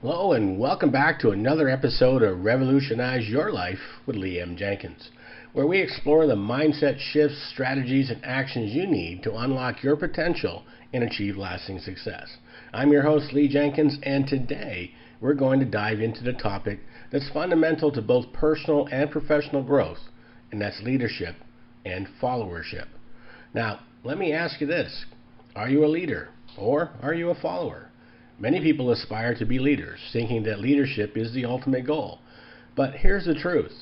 Hello and welcome back to another episode of Revolutionize Your Life with Jenkins, where we explore the mindset shifts, strategies, and actions you need to unlock your potential and achieve lasting success. I'm your host, Lee Jenkins, and today we're going to dive into the topic that's fundamental to both personal and professional growth, and that's leadership and followership. Now, let me ask you this. Are you a leader or are you a follower? Many people aspire to be leaders, thinking that leadership is the ultimate goal. But here's the truth.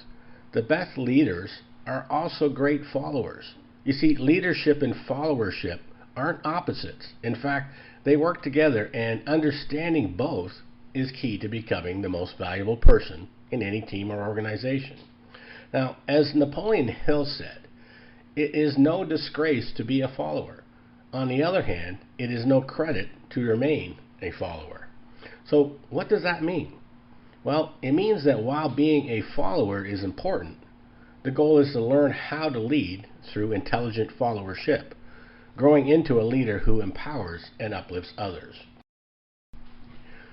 The best leaders are also great followers. You see, leadership and followership aren't opposites. In fact, they work together, and understanding both is key to becoming the most valuable person in any team or organization. Now, as Napoleon Hill said, it is no disgrace to be a follower. On the other hand, it is no credit to remain a follower. So what does that mean? Well, it means that while being a follower is important, the goal is to learn how to lead through intelligent followership, growing into a leader who empowers and uplifts others.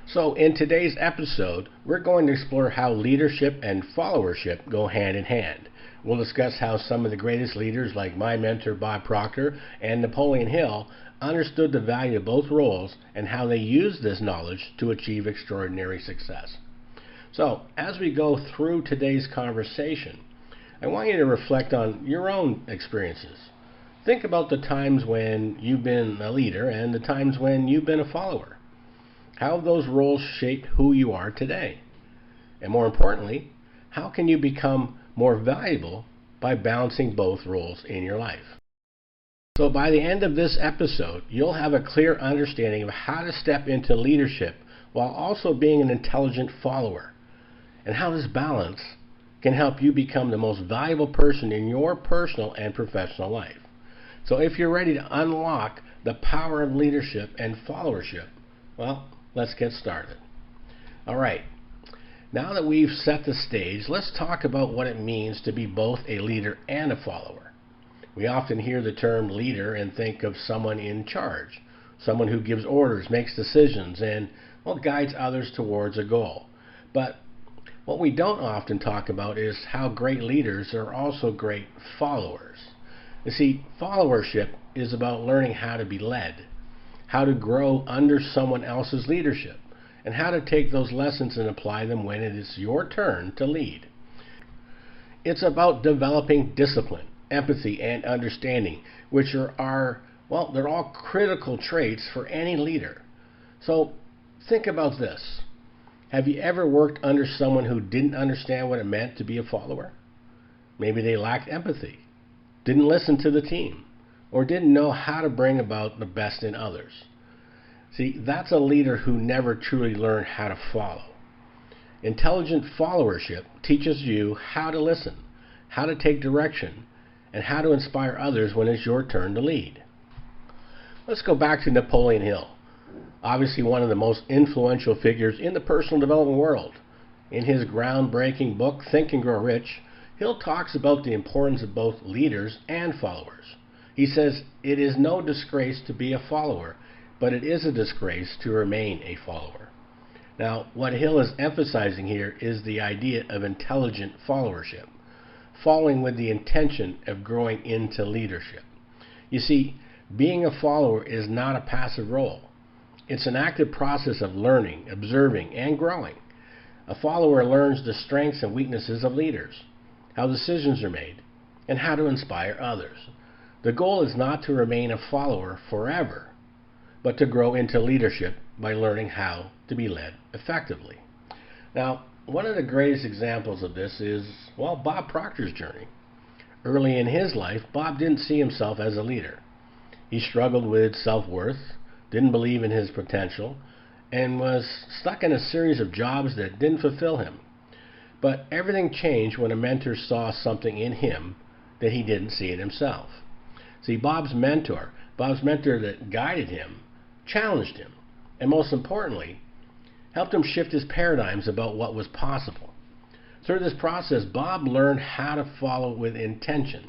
So in today's episode, we're going to explore how leadership and followership go hand in hand. We'll discuss how some of the greatest leaders, like my mentor Bob Proctor and Napoleon Hill, understood the value of both roles and how they used this knowledge to achieve extraordinary success. So, as we go through today's conversation, I want you to reflect on your own experiences. Think about the times when you've been a leader and the times when you've been a follower. How have those roles shaped who you are today? And more importantly, how can you become more valuable by balancing both roles in your life? So by the end of this episode, you'll have a clear understanding of how to step into leadership while also being an intelligent follower, and how this balance can help you become the most valuable person in your personal and professional life. So if you're ready to unlock the power of leadership and followership, well, let's get started. All right. Now that we've set the stage, let's talk about what it means to be both a leader and a follower. We often hear the term leader and think of someone in charge, someone who gives orders, makes decisions, and guides others towards a goal. But what we don't often talk about is how great leaders are also great followers. You see, followership is about learning how to be led, how to grow under someone else's leadership, and how to take those lessons and apply them when it is your turn to lead. It's about developing discipline, empathy, and understanding, which they're all critical traits for any leader. So think about this. Have you ever worked under someone who didn't understand what it meant to be a follower? Maybe they lacked empathy, didn't listen to the team, or didn't know how to bring about the best in others. See, that's a leader who never truly learned how to follow. Intelligent followership teaches you how to listen, how to take direction, and how to inspire others when it's your turn to lead. Let's go back to Napoleon Hill, obviously one of the most influential figures in the personal development world. In his groundbreaking book, Think and Grow Rich, Hill talks about the importance of both leaders and followers. He says, "It is no disgrace to be a follower, but it is a disgrace to remain a follower." Now, what Hill is emphasizing here is the idea of intelligent followership, following with the intention of growing into leadership. You see, being a follower is not a passive role. It's an active process of learning, observing, and growing. A follower learns the strengths and weaknesses of leaders, how decisions are made, and how to inspire others. The goal is not to remain a follower forever, but to grow into leadership by learning how to be led effectively. Now, one of the greatest examples of this is, Bob Proctor's journey. Early in his life, Bob didn't see himself as a leader. He struggled with self-worth, didn't believe in his potential, and was stuck in a series of jobs that didn't fulfill him. But everything changed when a mentor saw something in him that he didn't see in himself. See, Bob's mentor that guided him, challenged him, and most importantly, helped him shift his paradigms about what was possible. Through this process, Bob learned how to follow with intention.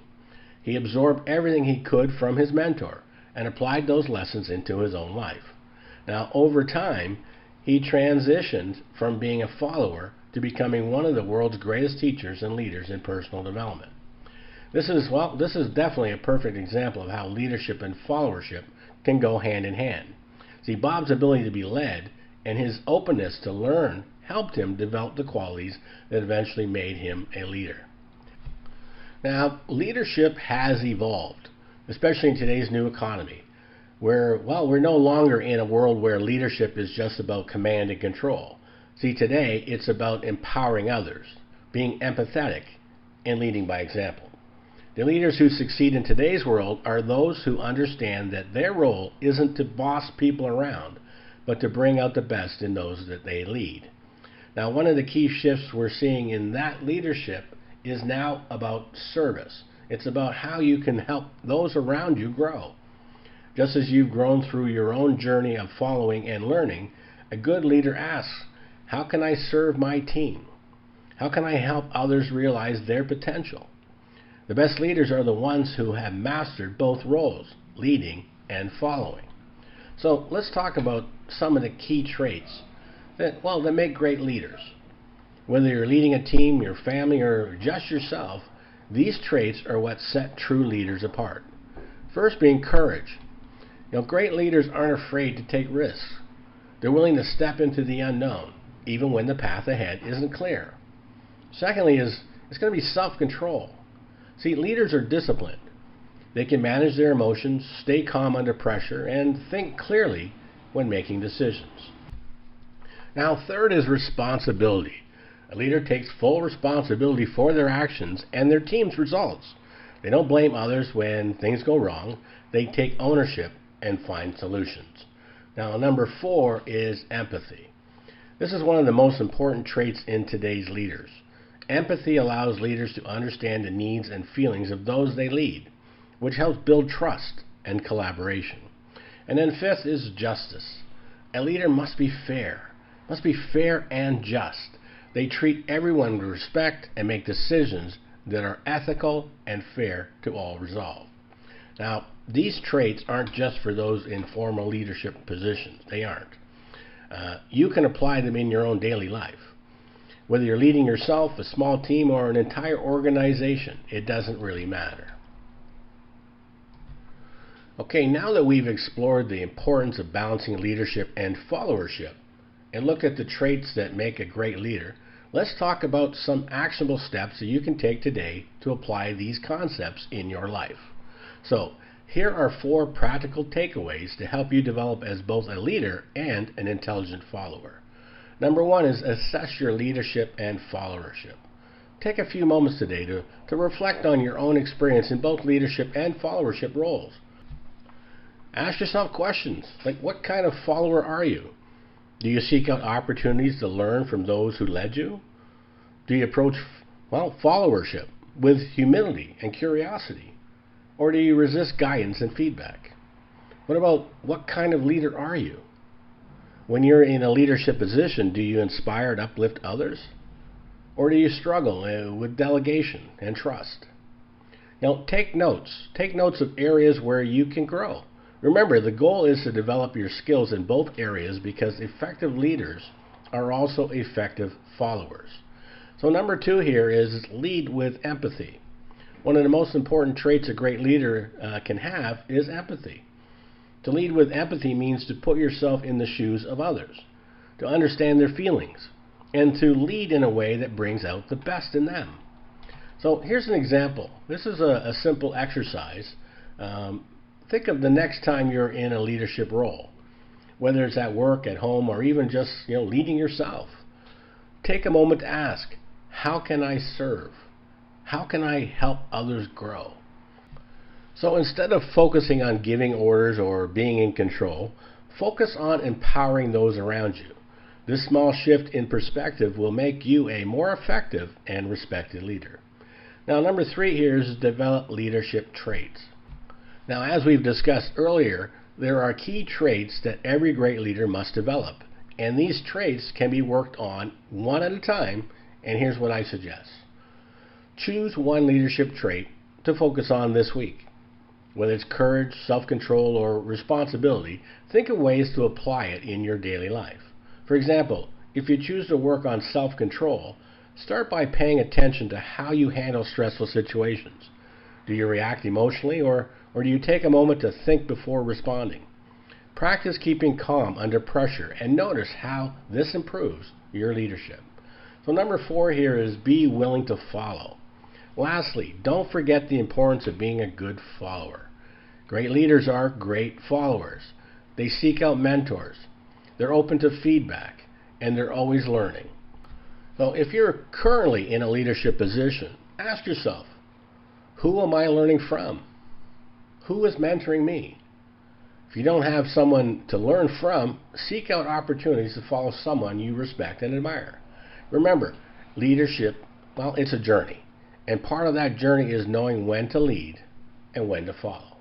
He absorbed everything he could from his mentor and applied those lessons into his own life. Now, over time, he transitioned from being a follower to becoming one of the world's greatest teachers and leaders in personal development. This is definitely a perfect example of how leadership and followership can go hand in hand. See, Bob's ability to be led and his openness to learn helped him develop the qualities that eventually made him a leader. Now, leadership has evolved, especially in today's new economy, where, we're no longer in a world where leadership is just about command and control. See, today it's about empowering others, being empathetic, and leading by example. The leaders who succeed in today's world are those who understand that their role isn't to boss people around, but to bring out the best in those that they lead. Now, one of the key shifts we're seeing in that leadership is now about service. It's about how you can help those around you grow. Just as you've grown through your own journey of following and learning, a good leader asks, how can I serve my team? How can I help others realize their potential? The best leaders are the ones who have mastered both roles, leading and following. So let's talk about some of the key traits that make great leaders. Whether you're leading a team, your family, or just yourself, these traits are what set true leaders apart. First being courage. Great leaders aren't afraid to take risks. They're willing to step into the unknown, even when the path ahead isn't clear. Secondly it's going to be self-control. See, leaders are disciplined. They can manage their emotions, stay calm under pressure, and think clearly when making decisions. Now, third is responsibility. A leader takes full responsibility for their actions and their team's results. They don't blame others when things go wrong. They take ownership and find solutions. Now, number 4 is empathy. This is one of the most important traits in today's leaders. Empathy allows leaders to understand the needs and feelings of those they lead, which helps build trust and collaboration. And then 5th is justice. A leader must be fair and just. They treat everyone with respect and make decisions that are ethical and fair to all involved. Now, these traits aren't just for those in formal leadership positions. They aren't. You can apply them in your own daily life. Whether you're leading yourself, a small team, or an entire organization, it doesn't really matter. Okay, now that we've explored the importance of balancing leadership and followership, and looked at the traits that make a great leader, let's talk about some actionable steps that you can take today to apply these concepts in your life. So, here are 4 practical takeaways to help you develop as both a leader and an intelligent follower. Number 1 is assess your leadership and followership. Take a few moments today to reflect on your own experience in both leadership and followership roles. Ask yourself questions like, what kind of follower are you? Do you seek out opportunities to learn from those who led you? Do you approach followership with humility and curiosity? Or do you resist guidance and feedback? What kind of leader are you? When you're in a leadership position, do you inspire and uplift others? Or do you struggle with delegation and trust? Take notes. Take notes of areas where you can grow. Remember, the goal is to develop your skills in both areas because effective leaders are also effective followers. So number 2 here is lead with empathy. One of the most important traits a great leader can have is empathy. To lead with empathy means to put yourself in the shoes of others, to understand their feelings, and to lead in a way that brings out the best in them. So here's an example. This is a simple exercise. Think of the next time you're in a leadership role, whether it's at work, at home, or even just leading yourself. Take a moment to ask, how can I serve? How can I help others grow? So instead of focusing on giving orders or being in control, focus on empowering those around you. This small shift in perspective will make you a more effective and respected leader. Now, number 3 here is develop leadership traits. Now, as we've discussed earlier, there are key traits that every great leader must develop, and these traits can be worked on one at a time, and here's what I suggest. Choose one leadership trait to focus on this week. Whether it's courage, self-control, or responsibility, think of ways to apply it in your daily life. For example, if you choose to work on self-control, start by paying attention to how you handle stressful situations. Do you react emotionally, or do you take a moment to think before responding? Practice keeping calm under pressure and notice how this improves your leadership. So number 4 here is be willing to follow. Lastly, don't forget the importance of being a good follower. Great leaders are great followers. They seek out mentors. They're open to feedback, and they're always learning. So if you're currently in a leadership position, ask yourself, who am I learning from? Who is mentoring me? If you don't have someone to learn from, seek out opportunities to follow someone you respect and admire. Remember, leadership, well, it's a journey. And part of that journey is knowing when to lead and when to follow.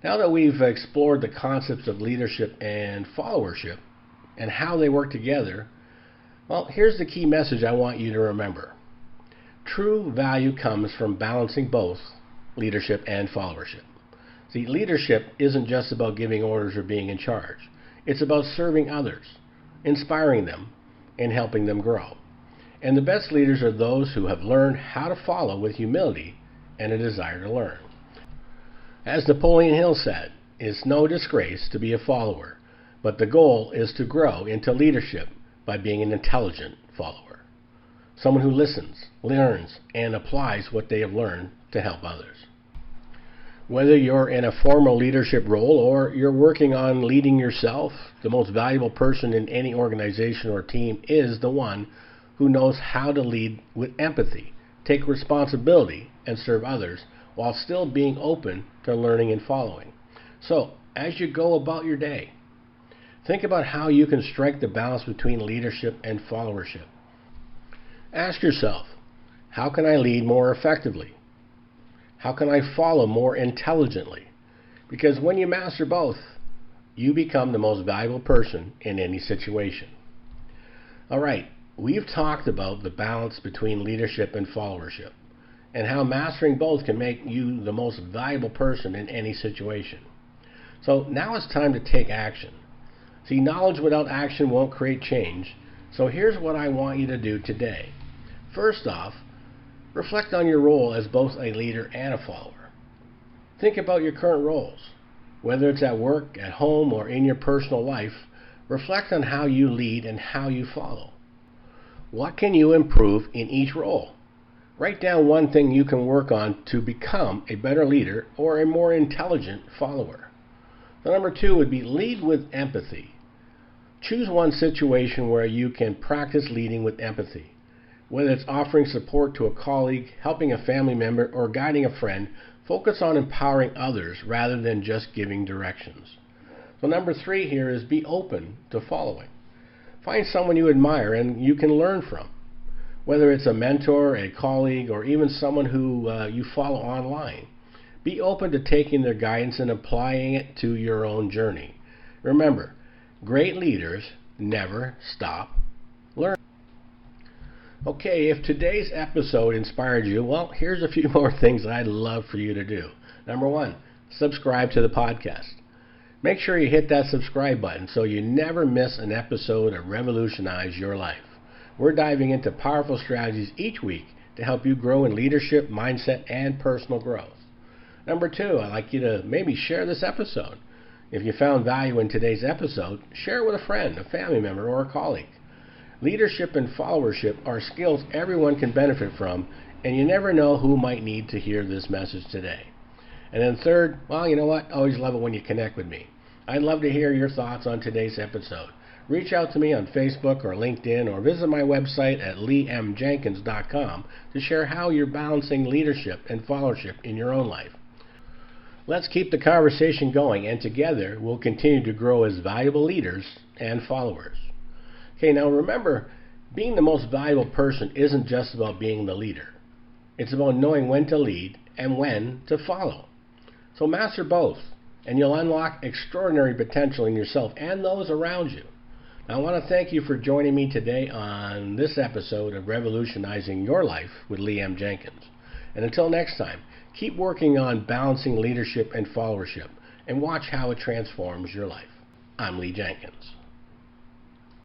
Now that we've explored the concepts of leadership and followership and how they work together, well, here's the key message I want you to remember. True value comes from balancing both leadership and followership. See, leadership isn't just about giving orders or being in charge. It's about serving others, inspiring them, and helping them grow. And the best leaders are those who have learned how to follow with humility and a desire to learn. As Napoleon Hill said, it's no disgrace to be a follower, but the goal is to grow into leadership by being an intelligent follower. Someone who listens, learns, and applies what they have learned to help others. Whether you're in a formal leadership role or you're working on leading yourself, the most valuable person in any organization or team is the one who knows how to lead with empathy, take responsibility, and serve others while still being open to learning and following. So, as you go about your day, think about how you can strike the balance between leadership and followership. Ask yourself, how can I lead more effectively? How can I follow more intelligently? Because when you master both, you become the most valuable person in any situation. All right, we've talked about the balance between leadership and followership, and how mastering both can make you the most valuable person in any situation. So now it's time to take action. See, knowledge without action won't create change, so here's what I want you to do today. First off, reflect on your role as both a leader and a follower. Think about your current roles. Whether it's at work, at home, or in your personal life, reflect on how you lead and how you follow. What can you improve in each role? Write down one thing you can work on to become a better leader or a more intelligent follower. The number 2 would be lead with empathy. Choose one situation where you can practice leading with empathy. Whether it's offering support to a colleague, helping a family member, or guiding a friend, focus on empowering others rather than just giving directions. So number 3 here is be open to following. Find someone you admire and you can learn from. Whether it's a mentor, a colleague, or even someone who you follow online. Be open to taking their guidance and applying it to your own journey. Remember, great leaders never stop learning. Okay, if today's episode inspired you, well, here's a few more things I'd love for you to do. Number 1, subscribe to the podcast. Make sure you hit that subscribe button so you never miss an episode of Revolutionize Your Life. We're diving into powerful strategies each week to help you grow in leadership, mindset, and personal growth. Number 2, I'd like you to maybe share this episode. If you found value in today's episode, share it with a friend, a family member, or a colleague. Leadership and followership are skills everyone can benefit from, and you never know who might need to hear this message today. And then third, well, you know what? I always love it when you connect with me. I'd love to hear your thoughts on today's episode. Reach out to me on Facebook or LinkedIn, or visit my website at leemjenkins.com to share how you're balancing leadership and followership in your own life. Let's keep the conversation going, and together we'll continue to grow as valuable leaders and followers. Okay, now remember, being the most valuable person isn't just about being the leader. It's about knowing when to lead and when to follow. So master both, and you'll unlock extraordinary potential in yourself and those around you. Now, I want to thank you for joining me today on this episode of Revolutionizing Your Life with Liam Jenkins. And until next time, keep working on balancing leadership and followership, and watch how it transforms your life. I'm Lee Jenkins.